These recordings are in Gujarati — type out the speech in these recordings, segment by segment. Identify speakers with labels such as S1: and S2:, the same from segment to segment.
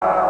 S1: જય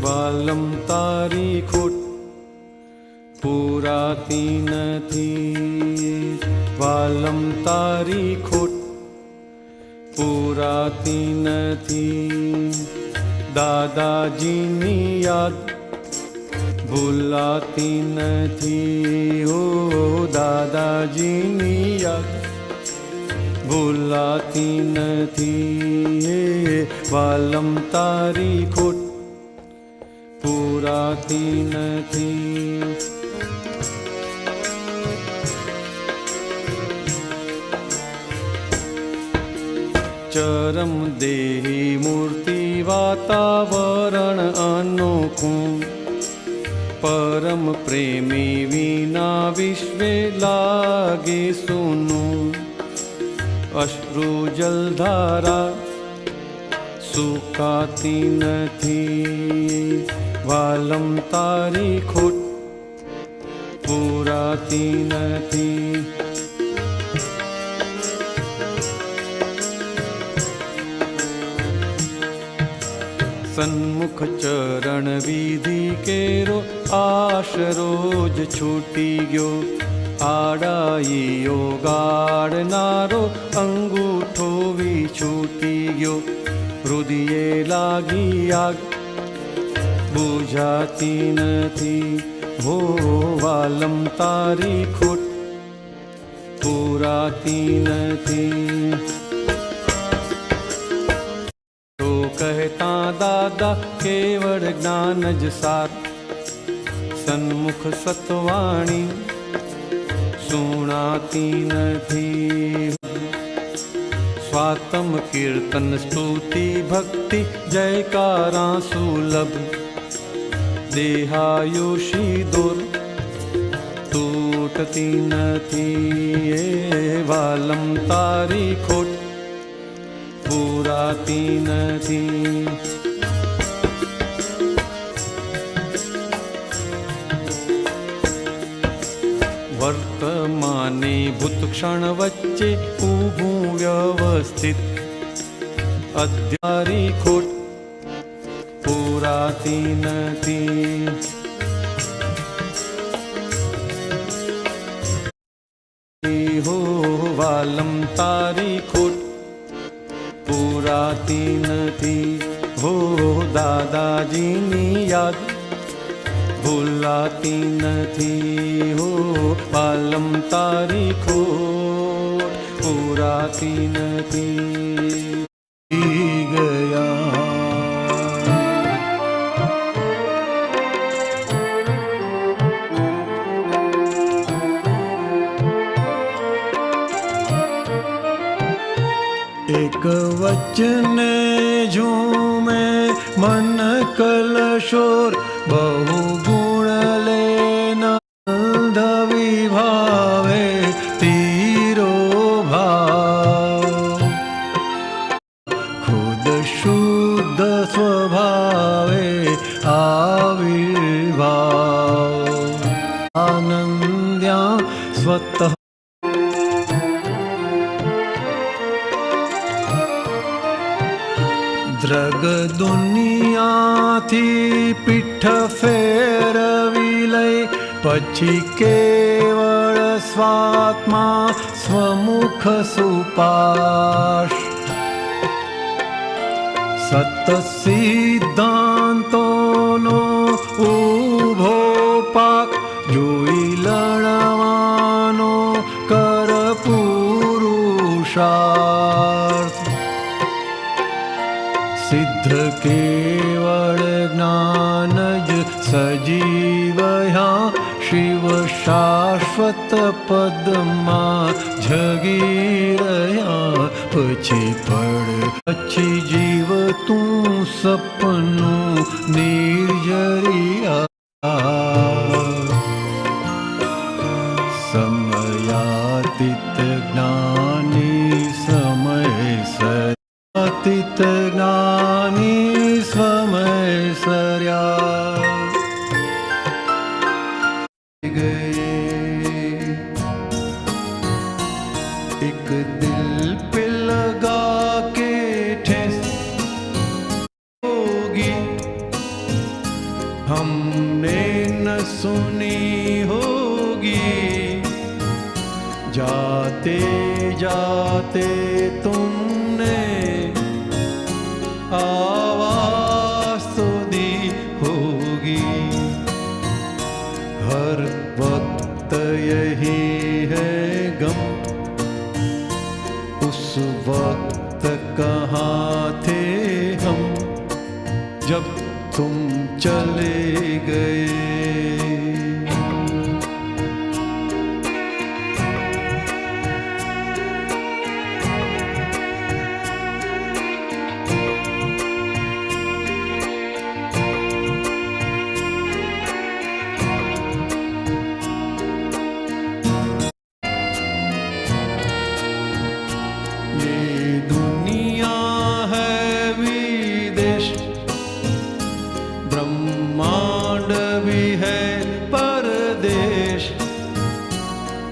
S1: વાલમ તારી ખોટ પૂરાતી નથી, વાલમ તારી ખોટ પૂરાતી નથી. દાદાજીની યાદ ભૂલાતી નથી, હો દાદાજીની યાદ ભૂલાતી નથી. વાલમ તારી ખોટ પૂરાતી નથી. ચરમ દેહી મૂર્તિ વાતાવરણ અનોખું, પરમ પ્રેમી વિના વિશ્વે લાગે સૂનું. અશ્રુ જલધારા સુકાતી નથી, વાલમ તારી ખોટ પૂરાતી નથી. સન્મુખ ચરણ વિધિ કેરો આશરો જ છૂટી ગયો, આડાઈઓ ગાડનારો અંગૂઠો વી છૂટી ગયો. હૃદયે લાગી આગ બુઝાતી નથી, હો વાલમ તારી ખોટ પૂરાતી નથી. તો કહેતા દાદા કેવળ જ્ઞાન જ સાર, સન્મુખ સતવાણી સુણાતી નથી. સ્વાતમ કીર્તન સ્તુતિ ભક્તિ જયકારા સુલભ, દેહાયુષી દુર તૂટતી નથી. વાલમ તારી ખોટ પૂરાતી નથી. વર્તમાને ભૂતક્ષણ વચ્ચે ઊભું વ્યવસ્થિત, અધ્યારી ખોટ પૂરાતી નથી. હો વાલમ તારી ખોટ પૂરાતી નથી, હો દાદાજીની યાદ ભૂલાતી નથી. હો વાલમ તારી ખોટ પૂરાતી નથી. ગયા એક વચને ઝૂમે મન કલશોર, બહુ ગુણ લેના વિભાવે તીરો ભાવ. ખુદ શુદ્ધ સ્વભાવે આવિર્ભાવ, આનંદ્યા સ્વતઃ દ્રગ દુનિયાથી પીઠ ફેરવી લઈ, પછી કેવળ સ્વાત્મા સ્વમુખ સુપાશ. સત સિદ્ધાંતોનો ઊભો પાક જોઈ લણવાનો કર પુરુષાર્થ. સિદ્ધ કેવળ જ્ઞાન જ સજીવયા, શિવ શાશ્વત પદમાં જગી રહ્યા. પછી પછી જીવ તું સપનું નિર્જરિયા. સમયાતીત જ્ઞાની સમય અતીત જ્ઞાની સમય સર્યા. એક દિલ पे लगा के ठेस होगी, हमने न सुनी होगी, जाते जाते तुमने आवाज तो दी होगी। हर वक्त यही है गम, उस वक्त कहाँ थे हम जब तुम चले गए। ये दुनिया है विदेश, ब्रह्मांड भी है परदेश,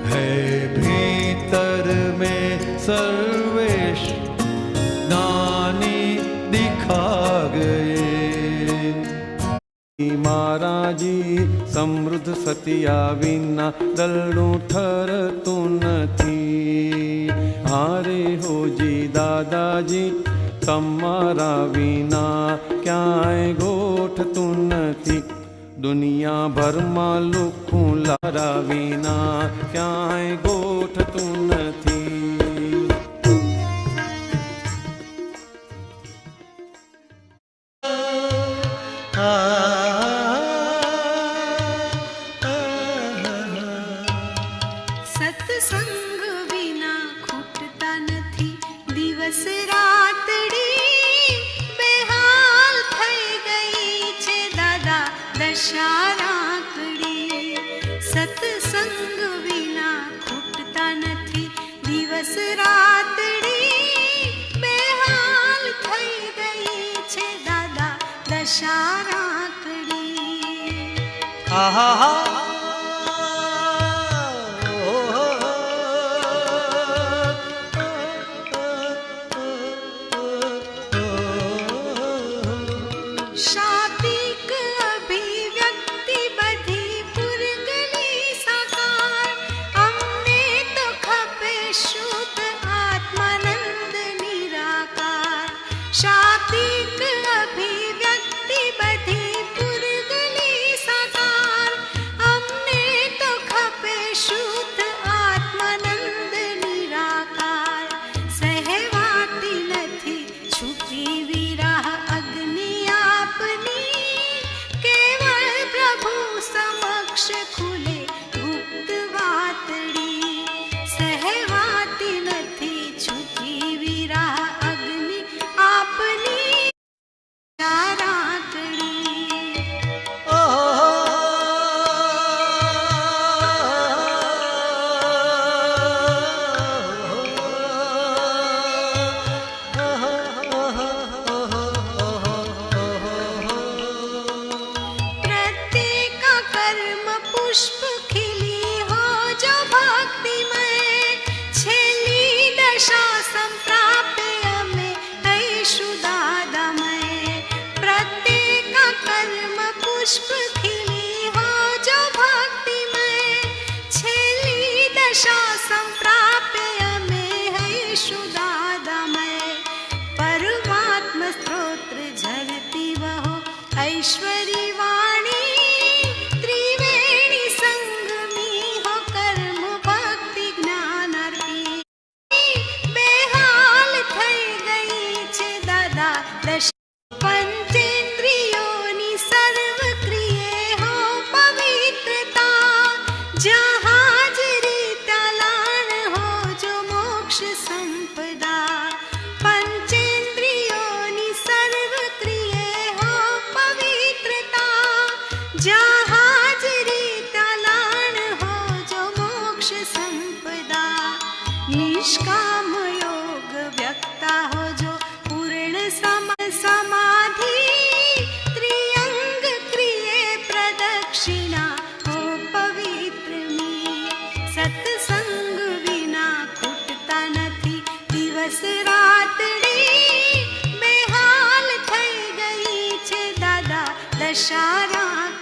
S1: है भीतर में सर्वेश ज्ञानी दिखा गए। महाराजी समृद्ध सतिया विना दलडू ठरतु नथी। हारे होजी दादाजी तमारा विना क्यांय गोठतु नथी। दुनिया भर में लुखू लारा विना क्यांय गोठतु नथी।
S2: સત્સંગ વિના ખૂટતા નથી દિવસ રાતડી, બેહાલ થઈ ગઈ છે દાદા દશા રાખડી। સત્સંગ વિના ખૂટતા નથી દિવસ રાતડી, બેહાલ થઈ ગઈ છે દાદા દશા રાખડી।
S1: આહા
S2: શાબ્દિક અભિવ્યક્તિ બધી પૂરગલી સાકાર, અમને તો ખપે શુદ્ધ આત્માનંદ નિરાકાર। શાબ્દિક અભિવ્યક્તિ બધી પૂરગલી સાકાર, અમને તો ખપે શુદ્ધ આત્માનંદ નિરાકાર। સહેવાતી નથી છૂટી વિરાહ અગ્નિ આપની, કેવળ પ્રભુ સમક્ષ ખુલે ગુપ્ત વાતડી। સહેવાતી નથી છૂટી વિરાહ અગ્નિ આપની રાખડી। प्रत्येक कर्म पुष्प खिली हो जो भक्तिमय, छेली दशा संप्राप्य अमे ऐशु दादामय। प्रत्येक कर्म पुष्प खिली हो जो भक्तिमय, छेली दशा संप्राप्य अमे ऐशु दादामय। परमात्मा स्त्रोत्र झरती वहो ऐश्वरी वाणी, त्रिवेणी संगमी हो कर्म भक्ति ज्ञानार्पी। बेहाल થઈ ગઈ છે દાદા દશા। पंचेन्द्रियों सर्व क्रिये हो पवित्रता, जहाँ हाजरी तालान हो जो मोक्ष संपदा। पंचेन्द्रियों सर्व क्रिये हो पवित्रता, जहाँ हाजरी तालान हो जो मोक्ष संपदा। निष्काम योग व्यक्ता हो जो पूर्ण समाधि, त्रिअंग क्रिये प्रदक्षिणा हो पवित्र मी। सत्संग विना ખૂટતા નથી દિવસ રાતડી, બેહાલ થઈ ગઈ છે દાદા દશા રાખડી।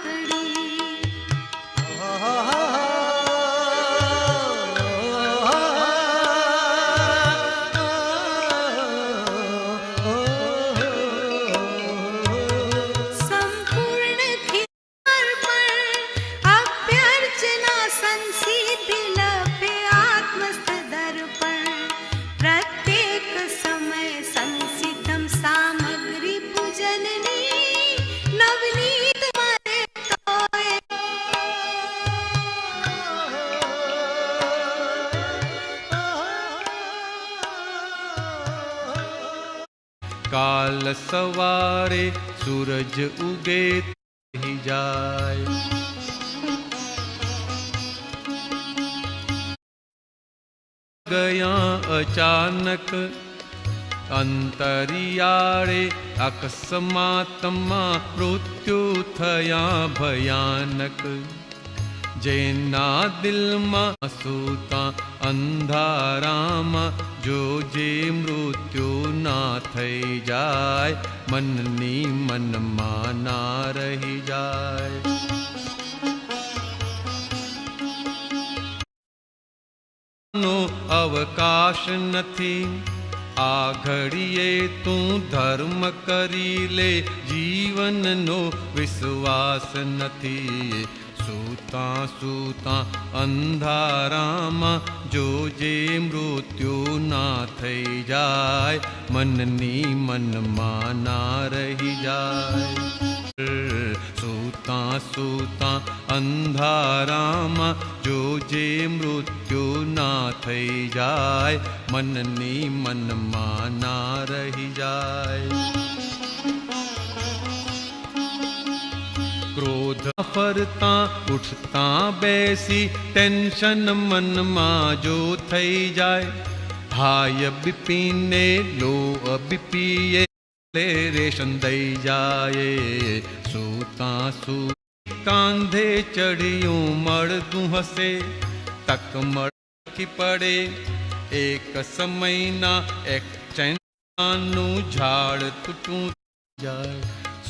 S1: કાલ સવારે સૂરજ ઉગે થઈ જાય. ગયા અચાનક અંતરિયાળે અકસ્માતમાં મૃત્યુ થયા ભયાનક. જેના દિલમાં સૂતા અંધારામાં જોજે મૃત્યુ ના થઈ જાય, મનની મનમાં ના રહી જાય. અવકાશ નથી આ ઘડીએ તું ધર્મ કરી લે, જીવનનો વિશ્વાસ નથી. સૂતા સૂતા અંધારામાં જોજે મૃત્યુ ના થઈ જાય, મનની મનમાં ના રહી જાય. સૂતા સૂતા અંધારામાં જોજે મૃત્યુ ના થઈ જાય, મનની મનમાં ના રહી જાય. ક્રોધ ફરતા ઉઠતા બેસી ટેન્શન મનમાં જો થઈ જાય, હાય બીપીને લો બીપીએ રેશન દઈ જાય. સૂતા સૂતા કાંધે ચડિયું મળતું હશે, તક મળતી પડે એક સમયના એક્સચેન્જનું ઝાડ તૂટું જાય.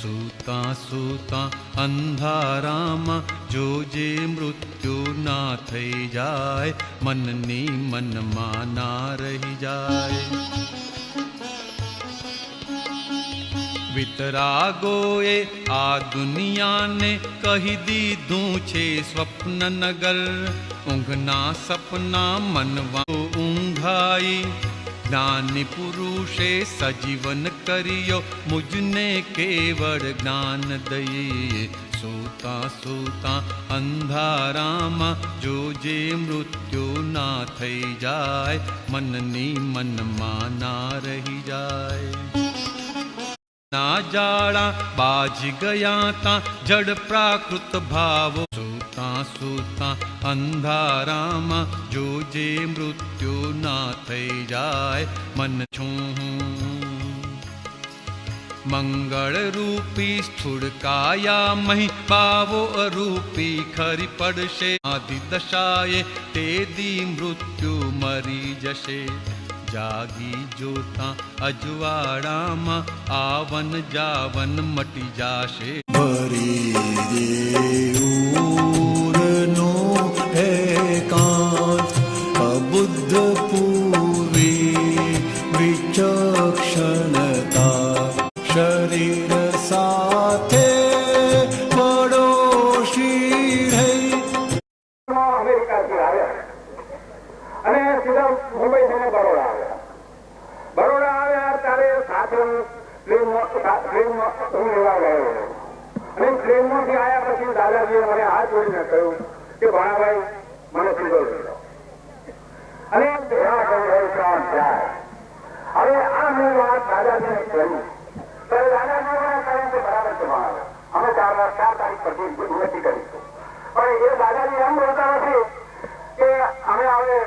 S1: સૂતા સૂતા અંધારામાં જોજે મૃત્યુ ના થઈ જાય, મનની મનમાં ના રહી જાય. વિતરાગોએ આ દુનિયાને કહી દીધું છે સ્વપ્ન નગર. ઊંઘના સપના મનવા ઊંઘાઈ, જ્ઞાની પુરુષે સજીવન કર્યો મુજને કેવળ જ્ઞાન દઈએ. સૂતા સૂતા અંધારામાં જોજે મૃત્યુ ના થઈ જાય, મનની મનમાં ના રહી જાય. ના જાળા બાજી ગયા તા જડ પ્રાકૃત ભાવો. સૂતા સૂતા અંધારામાં જોજે મૃત્યુ ના થઈ જાય, મન છું. મંગળ રૂપી સ્થૂળ કાયા મહી બાવો અરૂપી ખરી પડશે. આદિ દશાએ તે દી મૃત્યુ મરી જશે. જાગી જોતા અજવાળામાં આવન જાવન મટી જાશે.
S3: ભરીનો એકાંત અબુદ્ધ પૂરી વિચક્ષણતા, શરીર સાથે પડોશી રહી.
S4: અમેરિકાથી આવ્યા અને સીધા મુંબઈ થઈને બરોડા આવ્યા. બરોડા આવ્યા ત્યારે સાથે ટ્રેનમાં લેવા ગયો અને ટ્રેનમાંથી આવ્યા પછી દાદાજીએ મને હાથ જોડીને કહ્યું કે ભાણાભાઈ મને સીધો લઈ જાઓ. અને હવે આ મેં વાત દાદાજીને કહ્યું તો દાદાજી મને કહ્યું કે બરાબર છે ભાણાભાઈ, અમે 4 તારીખ પછી નક્કી કરીશું. પણ એ દાદાજી એમ બોલતા નથી કે અમે હવે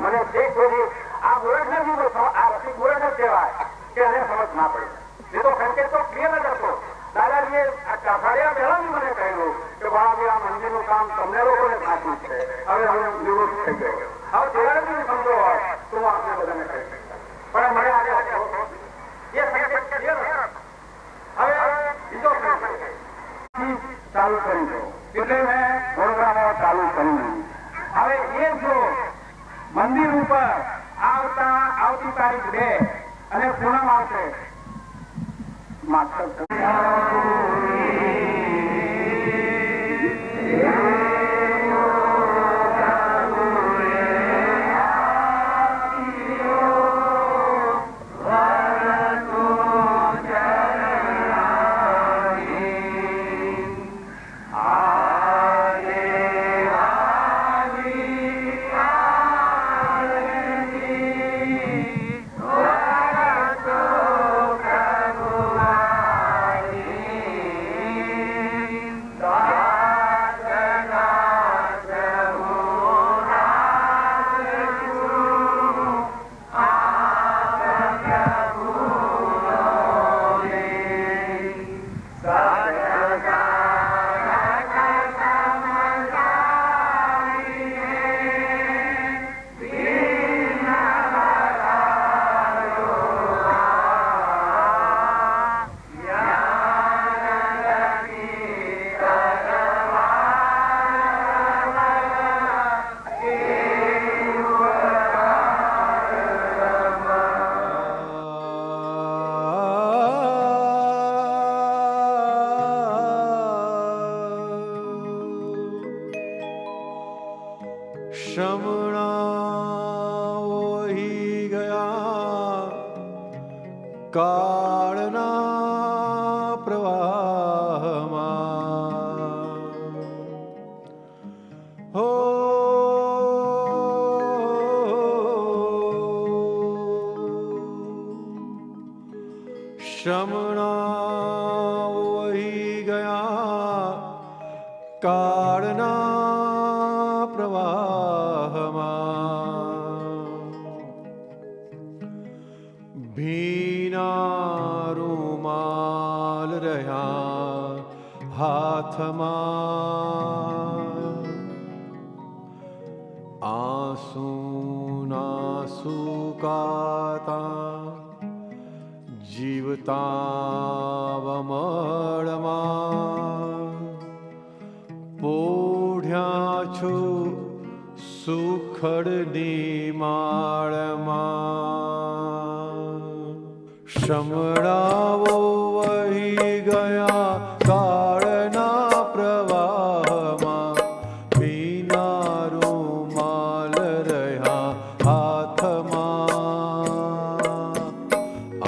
S4: મને જે સુધી આ બુલેટ નથી, આ રસી બુલેટ જ કહેવાય કે એને સમજ ના પડી. એ તો સંકેત તો ક્લિયર જ હતો. દાદાજીએ અઠવાડિયા પહેલા જ મને કહ્યું કે બાળાજી આ મંદિરનું કામ તમને લોકોને સાચું છે, હવે હું નિવૃત્ત થઈ ગયો. હવે ત્યારે બી સમજો હોય તો હું આપણે બધાને કહી શકતા, પણ મને આજે એ સંકેત ક્લિયર. હવે બીજો સંકેત ચાલુ કરી દો એટલે મેં વડોદરામાં ચાલુ કર્યું. હવે એ જો મંદિર ઉપર આવતી તારીખ 2 અને પૂનમ આવશે માત્ર
S3: શમણા વહી ગયા કાળના પ્રવાહમાં હો શમણા વહી ગયા કાળના ભીના રૂમાલ રહ્યા હાથમાં આંસુના સુકાતા જીવતા વમળમાં પોઢ્યા છો સુખડની માળમાં શમણાઓ વહી ગયા કાળના પ્રવાહમાં ભીના રૂમાલ રહ્યા હાથમાં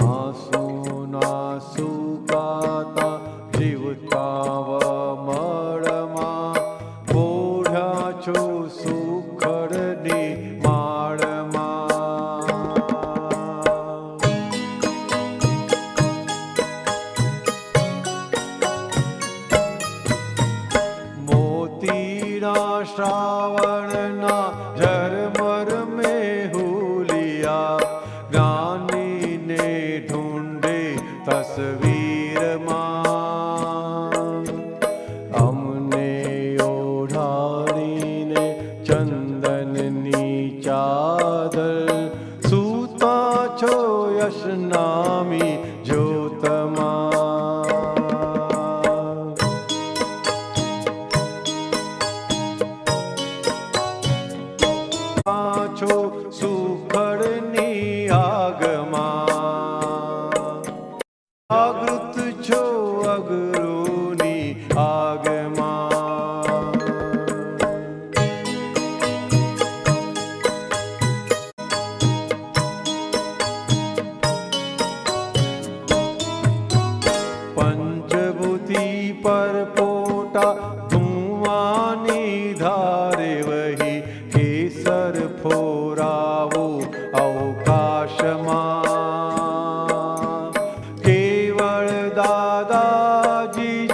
S3: આંસુના સુકાતા જીવતા વમળમાં પોઢ્યા છો સુખડની શ્રાવણના ઝરમર મેં હુલિયા જ્ઞાનીને ઢૂંઢે તસવીરમાં અમને ઓઢાડીને ચંદનની ચાદર સૂતા છો યશનામી જ્યોતમાં છો સુખડની આગમાં જાગૃત છો અગરોની આગમાં પંચભૂતિ પર પોટા ધુવાની ધારે વહી કેસર ફોરાવો અવકાશમાં કેવળ દાદાજી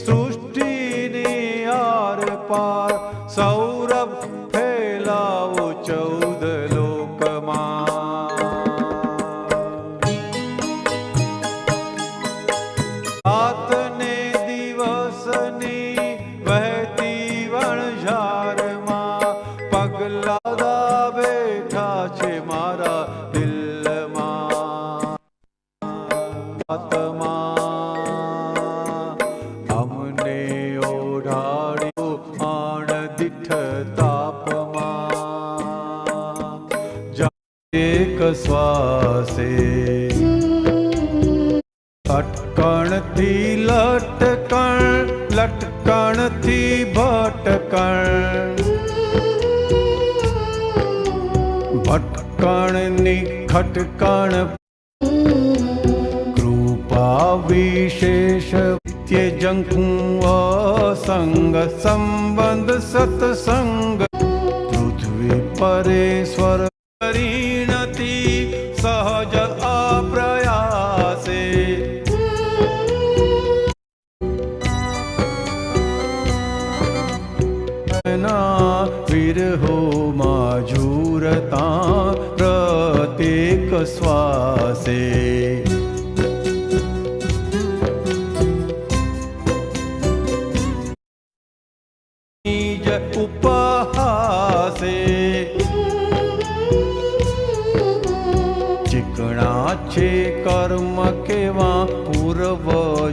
S3: સૃષ્ટિને આર પાર સૌરભ ફેલાવો 14 લોકમાં રાતને દિવસની વહેતી વણઝારમાં પગલા બેઠા છે મારા દિલમાં આત્મા અમને ઓઢાડ્યો આણદીઠ તાપમાં એક શ્વાસે અટકણથી લટકણ લટકણથી ભટકણ ભટકણની ખટકણ કૃપા વિશેષ નિત્યજંકુ અસંગ સંબંધ સત્સંગ પૃથ્વી પરેશ્વર પરિણતિ સહજ અપ્રયાસે વિરહોમાં ઝૂરતા પ્રત્યેક શ્વાસે ઉપહાસે ચીકણા છે કર્મ કેવા પૂર્વ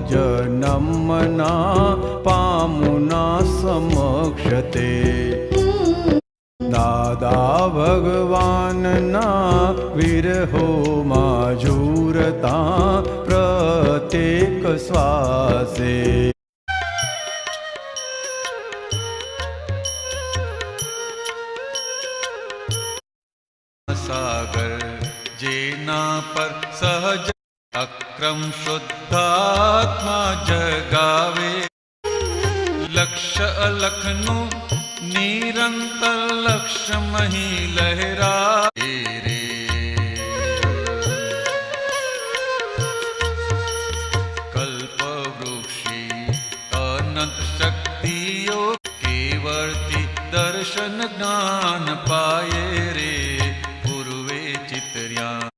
S3: જન્મના પામુના સમક્ષ તે દાદા ભગવાનના વિરહોમાં ઝૂરતા પ્રત્યેક શ્વાસે
S1: સાગર જેના પર સહજ અક્રમ શુદ્ધાત્મા જગાવે લક્ષ્ય અલખનું નિરંતર લક્ષ્ય મહી લહેરાએ રે કલ્પવૃક્ષી અનંત શક્તિઓ કેવળથી દર્શન જ્ઞાન પાયે રે પૂર્વે ચિતર્યા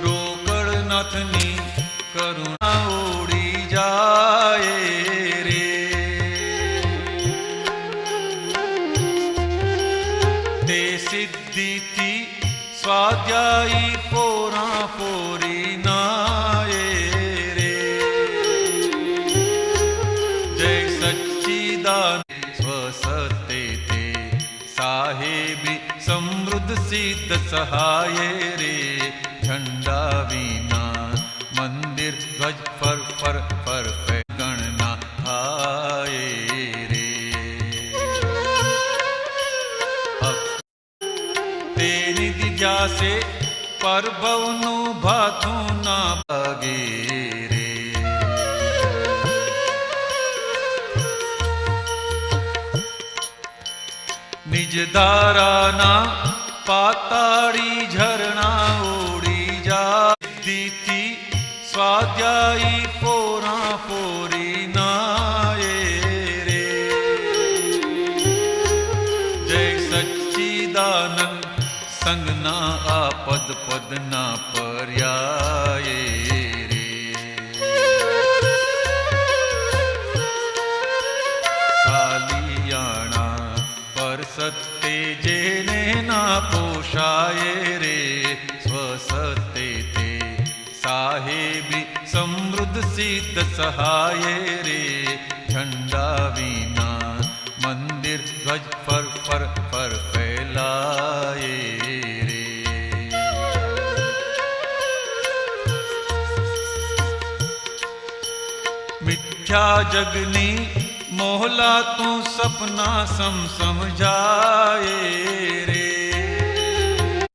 S1: રોકડનાથની કરુણા ઉડી જાય રે તે સિદ્ધિથી સ્વાધ્યાયી પોરા પોરી નાયે રે જય સચ્ચિદાન સ્વસતે તે સાહેબી સમૃદ્ધ સિદ્ધ સહાય રે ઝંડા વિના મંદિર ધ્વજ ફર ફર ફર ફર ગણના થાય રે તેની દિજા સે પરભવનું ભાથું ના ભાગે રે નિજ ધારાના પાતાળી ઝરણા ઉડી જાય સિદ્ધિથી સ્વાધ્યાયી પોરા પોરી નાયે રે જય સચ્ચિદાનંદ સંગના આ પદ પદના પર્યાય રે સાલિયાણા પર સત્તે જેને ના પોષાય રે સ્વસત્તે તે સાહેબી સમૃદ્ધ સિદ્ધ સહાય રે ઝંડા વિના મંદિર ધ્વજ ફર ફર ફર ફેલાય રે મિથ્યા જગની મોહલા તું સપના સમજાય રે